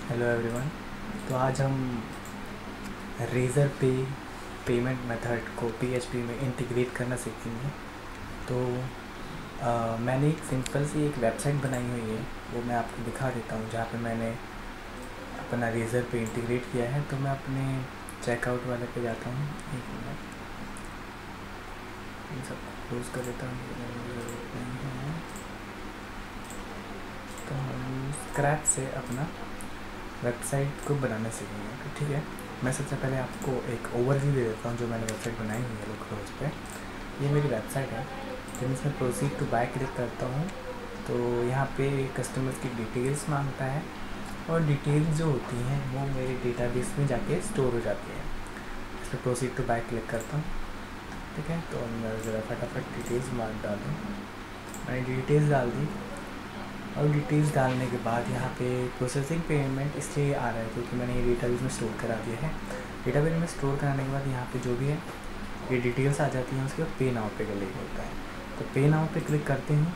Hello everyone. तो आज हम रेज़र पे पेमेंट मेथड को पीएचपी में इंटीग्रेट करना सीखेंगे। तो मैंने एक सिंपल सी एक वेबसाइट बनाई हुई है, वो मैं आपको दिखा देता हूँ, जहाँ पे मैंने अपना रेज़र पे इंटीग्रेट किया है। तो मैं अपने चेकआउट वाले पे जाता हूँ। एक मिनट, इन सबको क्लोज कर देता हूँ। तो हम स्क्रैच से अपना वेबसाइट को बनाना सीखेंगे। तो ठीक है, मैं सबसे पहले आपको एक ओवरव्यू दे देता हूँ जो मैंने वेबसाइट बनाई हुई है लोकल पे। ये मेरी वेबसाइट है। जब इसमें प्रोसीड टू बाय क्लिक करता हूँ तो यहाँ पे कस्टमर्स की डिटेल्स मांगता है, और डिटेल्स जो होती हैं वो मेरे डेटाबेस में जाके स्टोर हो जाती है। इस पर प्रोसीड टू बाय क्लिक करता हूँ। ठीक है, तो मैं ज़रा फटाफट डिटेल्स डाल दूँ। मैंने डिटेल्स डाल दी, और डिटेल्स डालने के बाद यहाँ पे प्रोसेसिंग पेमेंट इसलिए आ रहा है क्योंकि मैंने ये डेटाबेस में स्टोर करा दिया है। डेटाबेस में स्टोर कराने के बाद यहाँ पे जो भी है ये डिटेल्स आ जाती हैं। उसके बाद पे नाउ पे क्लिक होता है। तो पे नाउ पे क्लिक करते हैं,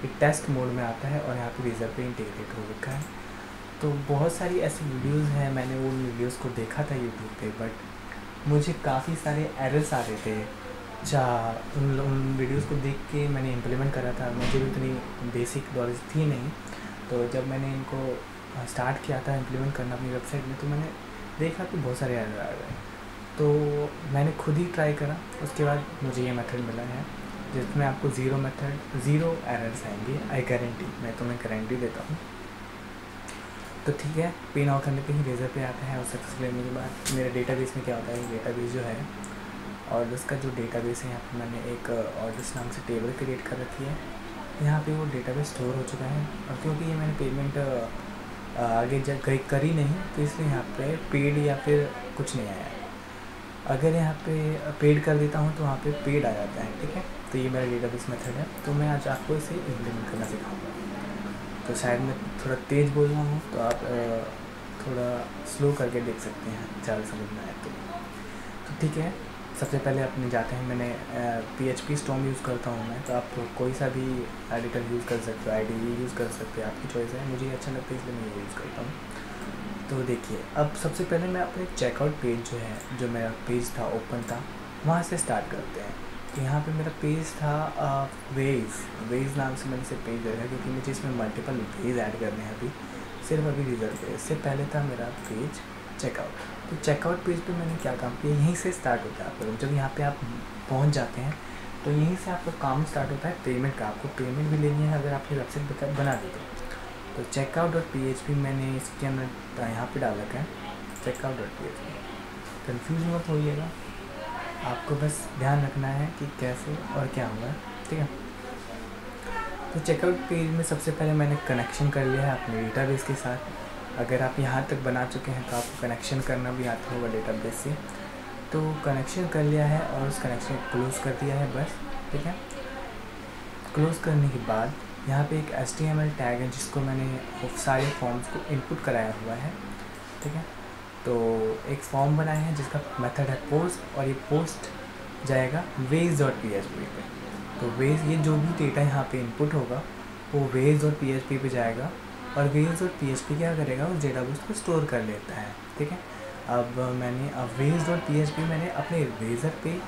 ये टेस्ट मोड में आता है और यहाँ पे रेज़र पे इंटीग्रेट हो रखा है। तो बहुत सारी ऐसी वीडियोज़ हैं, मैंने उन वीडियोज़ को देखा था यूट्यूब पर, बट मुझे काफ़ी सारे एरर्स आ रहे थे। उन वीडियोज़ को देख के मैंने इम्प्लीमेंट करा था। मुझे भी इतनी बेसिक नॉलेज थी नहीं। तो जब मैंने इनको स्टार्ट किया था इम्प्लीमेंट करना अपनी वेबसाइट में, तो मैंने देखा कि बहुत सारे एरर आ गए। तो मैंने खुद ही ट्राई करा। उसके बाद मुझे ये मेथड मिला है जिसमें आपको ज़ीरो एरर्स आएंगे। आई गारंटी, मैं तुम्हें गारंटी देता हूँ। तो ठीक है, पे नाउ करने पे ही रेज़र पे आता है। और सक्सेस लेने के बाद मेरे डेटाबेस में क्या होता है, डेटाबेस जो है ऑर्डर्स का जो डेटाबेस है, यहाँ पे मैंने एक ऑर्डर्स नाम से टेबल क्रिएट कर रखी है। यहाँ पे वो डेटाबेस स्टोर हो चुका है। और क्योंकि ये मैंने पेमेंट आगे करी नहीं, तो इसलिए यहाँ पे पेड या फिर कुछ नहीं आया। अगर यहाँ पे पेड कर देता हूँ तो वहाँ पे पेड आ जाता है। ठीक है, तो ये मेरा डेटाबेस मेथड है। तो मैं आज आपको इसे इम्प्लीमेंट करना सिखाऊंगा। तो शायद मैं थोड़ा तेज़ बोल रहा हूँ, तो आप थोड़ा स्लो करके देख सकते हैं, ज़्यादा समझ में आए तो ठीक है। सबसे पहले अपने जाते हैं, मैंने PHP स्टॉर्म यूज़ करता हूँ मैं। तो आप कोई सा भी एडिटर यूज़ कर सकते हो, IDE यूज़ कर सकते हैं, आपकी चॉइस है। मुझे अच्छा लगता है इसलिए मैं ये यूज़ करता हूँ। तो देखिए, अब सबसे पहले मैं अपने चेकआउट पेज जो है, जो मेरा पेज था ओपन था, वहाँ से स्टार्ट करते हैं। तो यहाँ पे मेरा पेज था वेज नाम से मैंने इसे पेज रखा क्योंकि मुझे इसमें मल्टीपल वेज ऐड करने हैं। अभी सिर्फ रिजल्ट पेज से पहले था मेरा पेज चेकआउट। तो चेकआउट पेज पे मैंने क्या काम किया, यहीं से स्टार्ट होता है आपको। जब यहाँ पे आप पहुँच जाते हैं तो यहीं से आपका काम स्टार्ट होता है पेमेंट का। आपको पेमेंट भी लेनी है अगर आपकी वेबसाइट बना दी तो checkout.php मैंने इसके अंदर यहाँ पे डाल रखा है, checkout.php। कंफ्यूज मत होइएगा, आपको बस ध्यान रखना है कि कैसे और क्या होगा। ठीक है, तो चेकआउट पेज में सबसे पहले मैंने कनेक्शन कर लिया है अपने डेटाबेस के साथ। अगर आप यहाँ तक बना चुके हैं तो आपको कनेक्शन करना भी आता होगा डेटाबेस से। तो कनेक्शन कर लिया है और उस कनेक्शन को क्लोज़ कर दिया है बस। ठीक है, क्लोज़ करने के बाद यहाँ पे एक HTML टैग है जिसको मैंने सारे फॉर्म्स को इनपुट कराया हुआ है। ठीक है, तो एक फॉर्म बनाया है जिसका मेथड है पोस्ट, और ये पोस्ट जाएगा वेज.php पे। तो वेज, ये जो भी डेटा यहाँ पे इनपुट होगा वो वेज.php पे जाएगा, और वेज.php क्या करेगा, उस डेटाबेस को स्टोर कर लेता है। ठीक है, अब वेज.php मैंने अपने रेज़र पे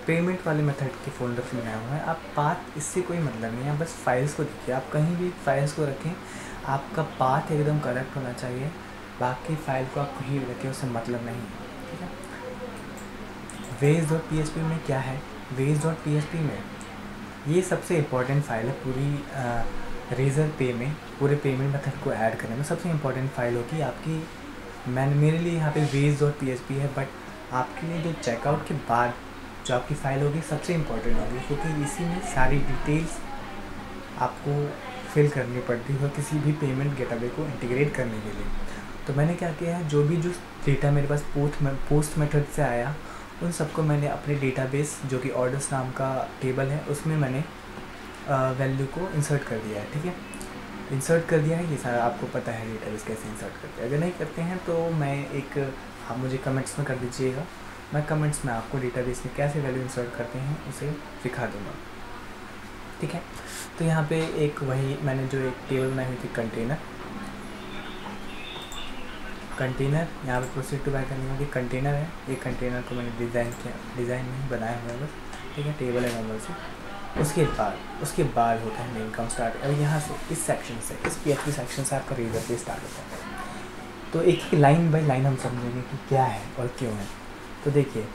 पेमेंट वाले मेथड के फोल्डर से बनाया हुआ है। आप पाथ, इससे कोई मतलब नहीं है, बस फाइल्स को देखिए। आप कहीं भी फाइल्स को रखें, आपका पाथ एकदम करेक्ट होना चाहिए। बाकी फाइल को आप कहीं भी रखें, उससे मतलब नहीं है। ठीक है, वेज.php में क्या है, वेज.php में ये सबसे इम्पॉर्टेंट फाइल है पूरी रेज़र पे में। पूरे पेमेंट मेथड को ऐड करने में सबसे इम्पॉर्टेंट फाइल होगी आपकी। मेरे लिए यहाँ पे वेज.php है, बट आपके लिए जो चेकआउट के बाद जो आपकी फ़ाइल होगी सबसे इम्पॉर्टेंट होगी, क्योंकि इसी में सारी डिटेल्स आपको फिल करनी पड़ती है किसी भी पेमेंट गेटवे को इंटीग्रेट करने के लिए। तो मैंने क्या किया है, जो डेटा मेरे पास पोस्ट मेथड से आया, उन सबको मैंने अपने डेटाबेस जो कि ऑर्डर्स नाम का टेबल है उसमें मैंने वैल्यू को इंसर्ट कर दिया है। ठीक है, इंसर्ट कर दिया है। ये सारा आपको पता है डेटाबेस कैसे इंसर्ट करते हैं। अगर नहीं करते हैं तो आप मुझे कमेंट्स में कर दीजिएगा, मैं कमेंट्स में आपको डेटाबेस में कैसे वैल्यू इंसर्ट करते हैं उसे सिखा दूँगा। ठीक है, तो यहाँ पे एक वही मैंने जो एक टेबल बनाई हुई थी कंटेनर, कंटेनर यहाँ पे प्रोसीड टू बाय करने होगी। कंटेनर है, एक कंटेनर को मैंने डिज़ाइन नहीं बनाया हुआ है बस, ठीक है, टेबल है नॉर्मल से। उसके बाद होता है मेन काम स्टार्ट। अब यहाँ से इस सेक्शन से, इस PHP सेक्शन से आपका रेजर पे स्टार्ट होता है। तो एक लाइन बाय लाइन हम समझेंगे कि क्या है और क्यों है। तो देखिए,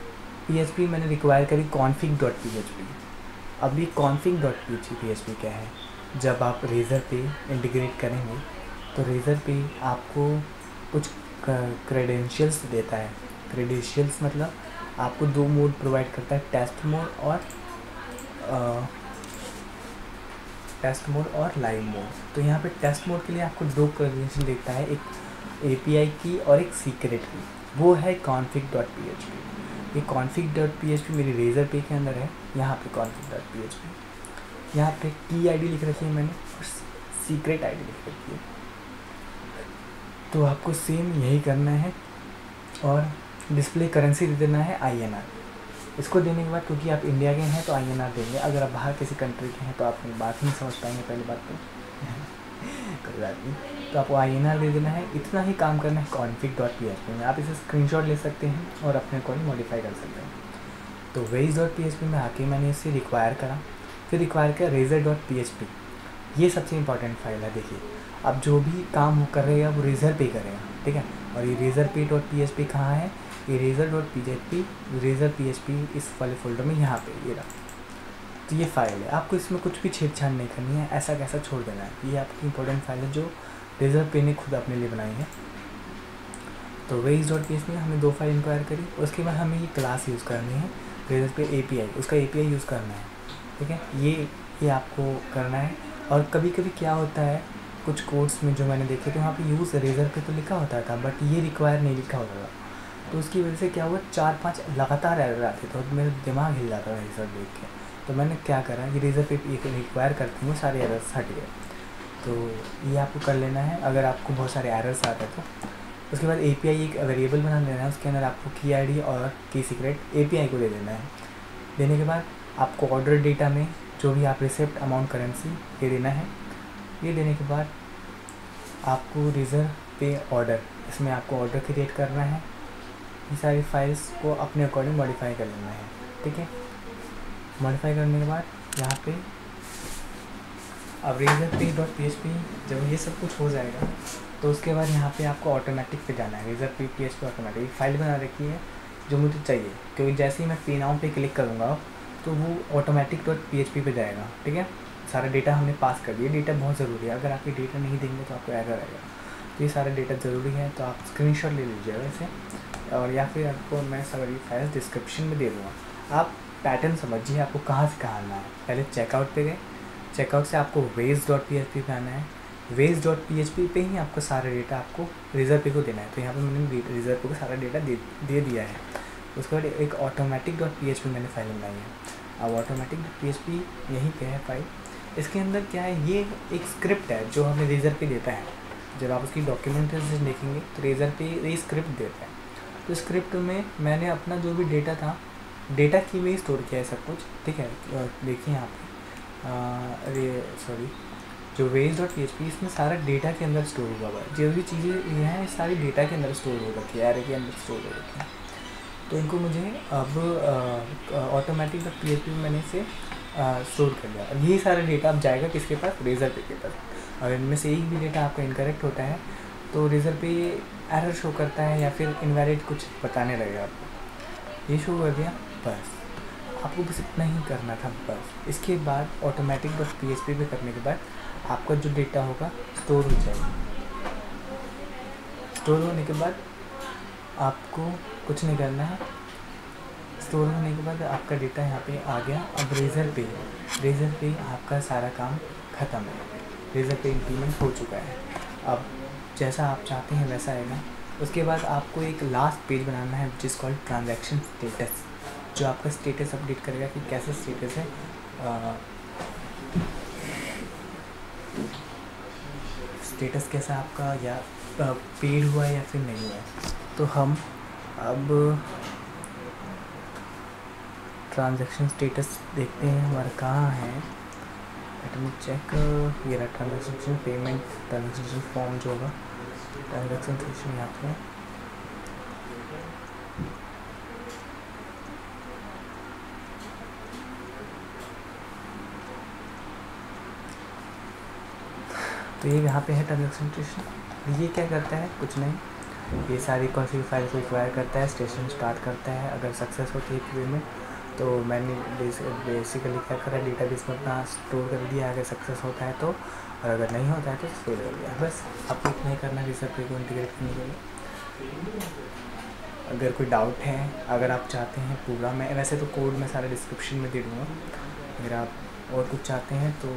PHP मैंने रिक्वायर करी config.php। अब ये config.php क्या है, जब आप रेजर पे इंटीग्रेट करेंगे तो रेजर पे आपको कुछ क्रेडेंशियल्स देता है। क्रेडेंशियल्स मतलब आपको 2 मोड प्रोवाइड करता है, टेस्ट मोड और लाइव मोड। तो यहाँ पे टेस्ट मोड के लिए आपको 2 क्रेडेंशियल देता है, एक API की और एक सीक्रेट की, वो है config.php। ये config.php मेरी रेजर पे के अंदर है। यहाँ पे config.php, यहाँ पे की ID लिख रखी है मैंने और सीक्रेट ID लिख रखी है। तो आपको सेम यही करना है और डिस्प्ले करेंसी दे देना है INR। इसको देने के बाद, क्योंकि आप इंडिया के हैं तो INR देंगे, अगर आप बाहर किसी कंट्री के हैं तो आप बात ही नहीं समझ पाएंगे पहली बात तो कोई बात नहीं। तो आपको INR दे देना है। इतना ही काम करना है config.php में। आप इसे स्क्रीनशॉट ले सकते हैं और अपने अकॉर्डिंग मॉडिफाई कर सकते हैं। तो ways.php में आके मैंने इसे रिक्वायर करा, फिर रिक्वायर किया razor.php। ये सबसे इंपॉर्टेंट फाइल है। देखिए, अब जो भी काम वो करेगा वो रेजर पे करेगा, ठीक है। और ये razorpay.php कहाँ है, ये razor.php इस वाले फोल्डर में यहाँ पे ये रहा। तो ये फाइल है, आपको इसमें कुछ भी छेड़छाड़ नहीं करनी है, ऐसा कैसा छोड़ देना है। ये आपकी इंपॉर्टेंट फाइल है जो रेजर पे ने खुद अपने लिए बनाई है। तो ways.php में हमने 2 फाइल इंक्वायर करी। उसके बाद हमें ये क्लास यूज़ करनी है रेजर पे API, उसका API यूज़ करना है, ठीक है। ये आपको करना है। और कभी कभी क्या होता है, कुछ कोड्स में जो मैंने देखे थे वहाँ पे यूज़ रेजर पे तो लिखा होता था, बट ये रिक्वायर नहीं लिखा होता था। तो उसकी वजह से क्या हुआ, 4-5 लगातार एरर आते थे और मेरा दिमाग हिल जाता था ये सब देख के। तो मैंने क्या करा, ये रेजर पे रिक्वायर करती हूँ, सारे एरर्स हट गए। तो ये आपको कर लेना है अगर आपको बहुत सारे एरर्स आते हैं तो। उसके बाद API एक वेरिएबल बना लेना है, उसके अंदर आपको की ID और की सीक्रेट API को दे देना है। देने के बाद आपको ऑर्डर डेटा में जो भी आप रिसिप्ट, अमाउंट, करेंसी ये देना है। ये देने के बाद आपको रेजर पे ऑर्डर, इसमें आपको ऑर्डर क्रिएट करना है। ये सारी फाइल्स को अपने अकॉर्डिंग मॉडिफाई कर लेना है, ठीक है। मॉडिफाई करने के बाद यहाँ पे अब razorpay.php जब ये सब कुछ हो जाएगा तो उसके बाद यहाँ पे आपको ऑटोमेटिक पे जाना है। razorpay.php ऑटोमेटिक फाइल बना रखी है जो मुझे चाहिए, क्योंकि जैसे ही मैं पे नाउ पे क्लिक करूँगा तो वो automatic.php पे जाएगा, ठीक है। सारा डेटा हमने पास कर दिया। डेटा बहुत ज़रूरी है, अगर आप ये डेटा नहीं देंगे तो आपको एरर आएगा। तो ये सारा डेटा ज़रूरी है, तो आप स्क्रीनशॉट ले लीजिएगा इसे, और या फिर आपको मैं सारी फाइल्स डिस्क्रिप्शन में दे दूँगा। आप पैटर्न समझिए आपको कहाँ से कहाँ आना है। पहले चेकआउट पे गए, चेकआउट से आपको ways.php पे आना है। ways.php पे ही आपको सारा डेटा आपको रेजर पे को देना है। तो यहाँ पे मैंने रेजर पे को सारा डेटा दे दिया है। उसके बाद एक automatic.php मैंने फाइल बनाई है। अब automatic.php यहीं पे है फाइल। इसके अंदर क्या है, ये एक स्क्रिप्ट है जो हमें रेजर पे देता है। जब आप उसकी डॉक्यूमेंटेशन देखेंगे तो रेजर पे ये स्क्रिप्ट देता है। तो स्क्रिप्ट में मैंने अपना जो भी डेटा था, डेटा की में ही स्टोर किया है सब कुछ, ठीक है। देखिए यहाँ पे जो ways.php इसमें सारा डेटा के अंदर स्टोर हुआ है। जो भी चीज़ें ये हैं सारी डेटा के अंदर स्टोर हो रखी है, एरे के अंदर स्टोर हो रखी है। तो इनको मुझे अब automatic.php में मैंने इसे स्टोर कर लिया। अब यही सारा डेटा अब जाएगा किसके पास, रेजर पे के पास। अगर इनमें से एक भी डेटा आपका इनकरेक्ट होता है तो रेजर पे एरर शो करता है या फिर इनवैलिड कुछ बताने लगेगा आपको। ये शो कर दिया, बस आपको बस इतना ही करना था बस। इसके बाद automatic.php पे करने के बाद आपका जो डेटा होगा स्टोर हो जाएगा। स्टोर होने के बाद आपको कुछ नहीं करना है। स्टोर होने के बाद आपका डेटा यहाँ पे आ गया। अब रेजर पे आपका सारा काम ख़त्म है। रेजर पे इम्प्लीमेंट हो चुका है। अब जैसा आप चाहते हैं वैसा आएगा। उसके बाद आपको एक लास्ट पेज बनाना है which is called transaction status, जो आपका स्टेटस अपडेट करेगा कि कैसा स्टेटस है, स्टेटस कैसा आपका, या पेड हुआ है या फिर नहीं हुआ है। तो हम अब ट्रांजैक्शन स्टेटस देखते हैं हमारा कहाँ है। Let me check. ये रहा ट्रांजैक्शन पेमेंट, ट्रांजैक्शन फॉर्म जो होगा, ट्रांजैक्शन सेक्शन यहाँ पे तो ये यहाँ पे है ट्रांजेक्शन। ये क्या करता है, कुछ नहीं, ये सारी कॉन्फ़िगर फाइल को एक्वायर करता है, स्टेशन स्टार्ट करता है। अगर सक्सेस होती है क्यू में तो मैंने बेसिकली क्या करा, डेटाबेस में अपना स्टोर कर दिया अगर सक्सेस होता है तो, और अगर नहीं होता है तो फेल कर दिया। बस आपको इतना ही करना है रिसेप्ट को इंटीग्रेट करने के लिए। अगर कोई डाउट है, अगर आप चाहते हैं पूरा, मैं वैसे तो कोड में सारा डिस्क्रिप्शन में दे दूँगा, अगर आप और कुछ चाहते हैं तो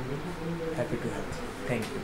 happy to help. Thank you.